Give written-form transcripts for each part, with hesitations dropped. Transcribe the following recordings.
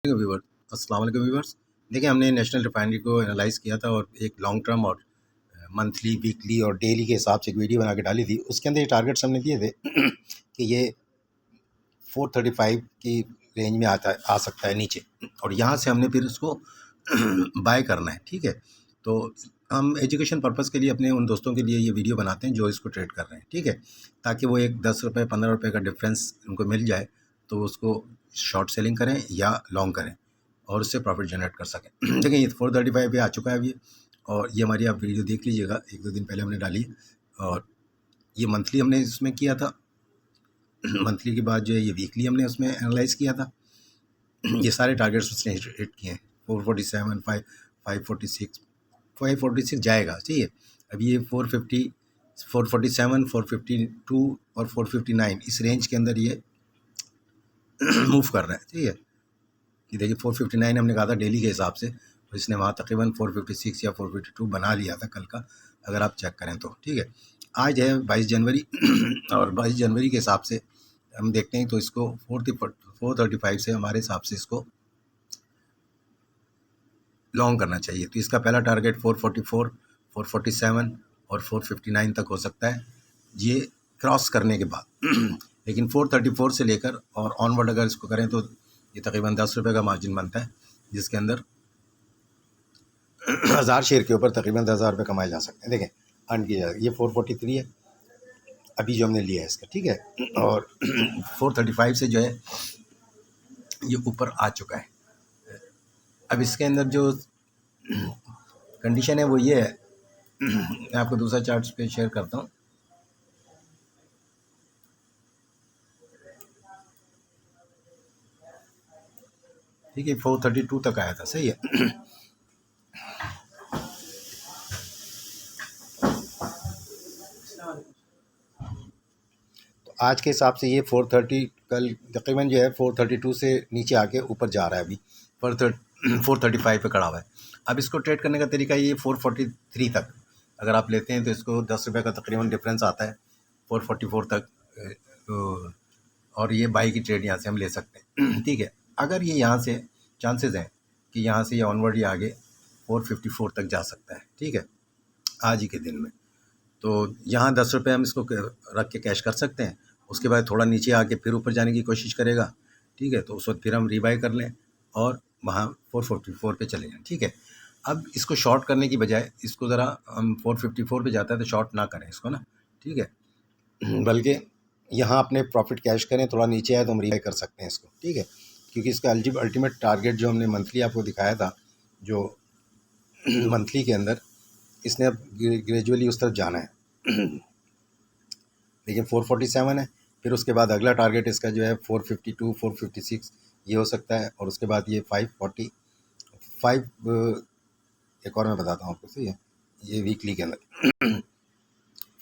Viewer अस्सलाम वालेकुम viewers. देखिए, हमने नेशनल रिफाइनरी को एनालाइज़ किया था और एक लॉन्ग टर्म और मंथली, वीकली और डेली के हिसाब से एक वीडियो बना के डाली थी। उसके अंदर ये टारगेट्स हमने दिए थे कि ये 435 की रेंज में आ सकता है नीचे, और यहाँ से हमने फिर उसको बाय करना है। ठीक है, तो हम एजुकेशन पर्पज़ के लिए अपने उन दोस्तों के लिए ये वीडियो बनाते हैं जो इसको ट्रेड कर रहे हैं। ठीक है, ताकि वो एक 10 रुपये 15 रुपये का डिफरेंस उनको मिल जाए, तो उसको शॉर्ट सेलिंग करें या लॉन्ग करें और उससे प्रॉफिट जनरेट कर सकें। देखिए, ये 435 पे आ चुका है अभी, और ये हमारी आप वीडियो देख लीजिएगा, 1-2 दिन पहले हमने डाली। और ये मंथली हमने इसमें किया था, मंथली के बाद जो है ये वीकली हमने उसमें एनालाइज़ किया था। ये सारे टारगेट्स उसने हिट किए हैं। 447, 546, 546 जाएगा, ठीक है। अभी ये 450, 447, 452 और 459 इस रेंज के अंदर ये मूव कर रहा है, ठीक है। कि देखिए 459 हमने कहा था डेली के हिसाब से, तो इसने वहाँ तकरीबन 456 या 452 बना लिया था कल का, अगर आप चेक करें तो। ठीक है, आज है 22 जनवरी और 22 जनवरी के हिसाब से हम देखते हैं तो इसको 435 से हमारे हिसाब से इसको लॉन्ग करना चाहिए। तो इसका पहला टारगेट 444, 447 और 459 तक हो सकता है, ये क्रॉस करने के बाद। लेकिन 434 से लेकर और ऑनवर्ड अगर इसको करें तो ये तकरीबन 10 रुपये का मार्जिन बनता है, जिसके अंदर 1000 शेयर के ऊपर तकरीबन 10,000 रुपये कमाए जा सकते हैं। देखें, अर्न किया जाएगा। ये 443 है अभी जो हमने लिया है इसका, ठीक है। और 435 से जो है ये ऊपर आ चुका है। अब इसके अंदर जो कंडीशन है वो ये है, मैं आपको दूसरा चार्ट पे शेयर करता हूँ। ठीक है, 432 तक आया था, सही है। तो आज के हिसाब से ये 430 कल तकरीबन जो है 432 से नीचे आके ऊपर जा रहा है अभी, 435 पे खड़ा हुआ है। अब इसको ट्रेड करने का तरीका ये 443 तक अगर आप लेते हैं तो इसको 10 रुपये का तकरीबन डिफरेंस आता है 444 तक। और ये बाई की ट्रेड यहाँ से हम ले सकते हैं। ठीक है, अगर ये यहाँ से चांसेस हैं कि यहाँ से ये ऑनवर्ड ये आगे 454 तक जा सकता है, ठीक है, आज ही के दिन में। तो यहाँ 10 रुपये हम इसको रख के कैश कर सकते हैं। उसके बाद थोड़ा नीचे आके फिर ऊपर जाने की कोशिश करेगा, ठीक है, तो उस वक्त फिर हम रीबाई कर लें और वहाँ 444 पे चले जाएँ। ठीक है, अब इसको शॉर्ट करने की बजाय इसको ज़रा हम 454 पे जाता है तो शॉर्ट ना करें इसको ना, ठीक है, बल्कि यहाँ अपने प्रॉफिट कैश करें। थोड़ा नीचे आए तो हम रीबाई कर सकते हैं इसको, ठीक है, क्योंकि इसका अल्टीमेट टारगेट जो हमने मंथली आपको दिखाया था, जो मंथली के अंदर इसने अब ग्रेजुअली उस तरफ जाना है। लेकिन 447 है, फिर उसके बाद अगला टारगेट इसका जो है 452, 456 ये हो सकता है, और उसके बाद ये 545, एक और मैं बताता हूँ आपको, सही है, ये वीकली के अंदर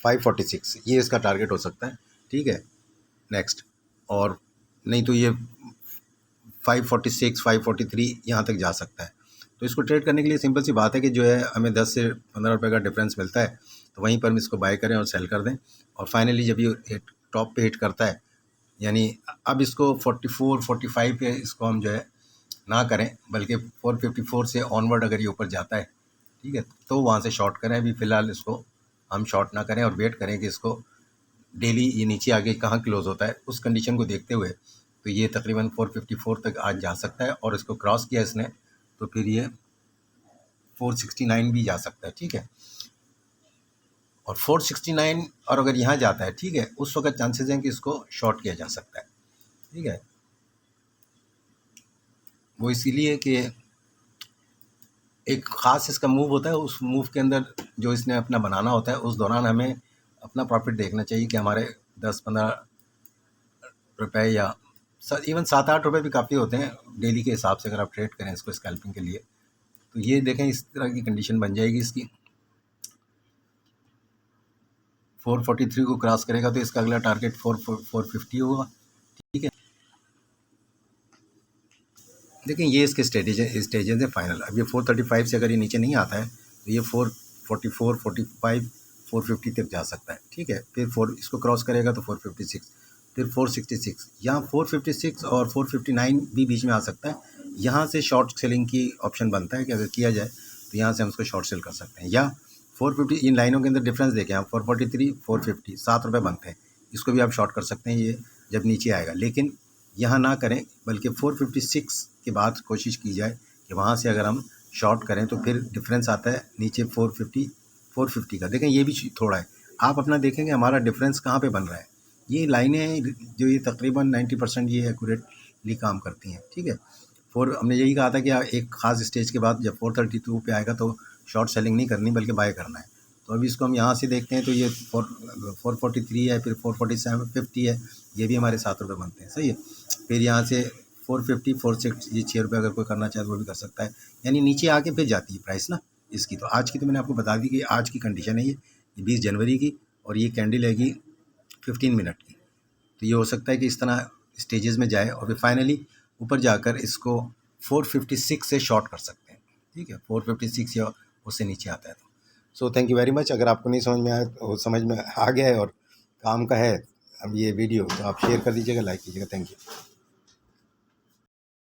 546 ये इसका टारगेट हो सकता है, ठीक है, नेक्स्ट। और नहीं तो ये 546, 543 यहाँ तक जा सकता है। तो इसको ट्रेड करने के लिए सिंपल सी बात है कि जो है हमें 10 से 15 रुपये का डिफरेंस मिलता है, तो वहीं पर हम इसको बाय करें और सेल कर दें। और फाइनली जब ये टॉप पे हिट करता है, यानी अब इसको 44, 45 पे इसको हम जो है ना करें, बल्कि 454 से ऑनवर्ड अगर ये ऊपर जाता है, ठीक है, तो वहाँ से शॉर्ट करें। अभी फ़िलहाल इसको हम शॉर्ट ना करें और वेट करें कि इसको डेली ये नीचे आगे कहाँ क्लोज़ होता है, उस कंडीशन को देखते हुए तो ये तकरीबन 454 तक आज जा सकता है, और इसको क्रॉस किया इसने तो फिर ये 469 भी जा सकता है, ठीक है। और 469 और अगर यहाँ जाता है, ठीक है, उस वक्त चांसेस हैं कि इसको शॉर्ट किया जा सकता है, ठीक है। वो इसीलिए कि एक ख़ास इसका मूव होता है, उस मूव के अंदर जो इसने अपना बनाना होता है, उस दौरान हमें अपना प्रॉफिट देखना चाहिए कि हमारे 10-15 रुपए या इवन 7-8 रुपये भी काफ़ी होते हैं डेली के हिसाब से, अगर आप ट्रेड करें इसको स्कैल्पिंग के लिए। तो ये देखें, इस तरह की कंडीशन बन जाएगी इसकी। 443 को क्रॉस करेगा तो इसका अगला टारगेट 450 होगा, ठीक है। लेकिन ये इसके स्टेजेस हैं फाइनल। अब ये 435 से अगर ये नीचे नहीं आता है तो ये 444, 45, 450 तक जा सकता है, ठीक है। फिर इसको क्रॉस करेगा तो 456, फिर 466, यहाँ 456 और 459 भी बीच में आ सकता है, यहाँ से शॉर्ट सेलिंग की ऑप्शन बनता है कि अगर किया जाए तो यहाँ से हम उसको शॉर्ट सेल कर सकते हैं। या 450 इन लाइनों के अंदर डिफरेंस देखें आप, 443 450 7 रुपये बनते हैं, इसको भी आप शॉर्ट कर सकते हैं ये जब नीचे आएगा। लेकिन यहाँ ना करें, बल्कि 456 के बाद कोशिश की जाए कि वहाँ से अगर हम शॉर्ट करें तो फिर डिफरेंस आता है नीचे 450 का। देखें ये भी थोड़ा है, आप अपना देखेंगे हमारा डिफरेंस कहाँ पे बन रहा है। ये लाइनें जो ये तकरीबन 90% ये एक्यूरेटली काम करती हैं, ठीक है। हमने यही कहा था कि एक ख़ास स्टेज के बाद जब 432 पे आएगा तो शॉर्ट सेलिंग नहीं करनी बल्कि बाय करना है। तो अभी इसको हम यहाँ से देखते हैं तो ये 443 है, फिर 447 50 है, ये भी हमारे 7 रुपये बनते हैं, सही है। फिर यहाँ से 450 46 ये 6 रुपये अगर कोई करना चाहे तो वो भी कर सकता है, यानी नीचे आके फिर जाती है प्राइस ना इसकी। तो आज की तो मैंने आपको बता दी कि आज की कंडीशन है ये 20 जनवरी की, और ये कैंडल हैगी 15 मिनट की। तो ये हो सकता है कि इस तरह स्टेजेस में जाए और फिर फाइनली ऊपर जाकर इसको 456 से शॉर्ट कर सकते हैं, ठीक है। 456 या उससे नीचे आता है तो। So thank you very much. अगर आपको नहीं समझ में आया तो समझ में आ गया है और काम का है अब ये वीडियो, तो आप शेयर कर दीजिएगा, लाइक कीजिएगा। Thank you.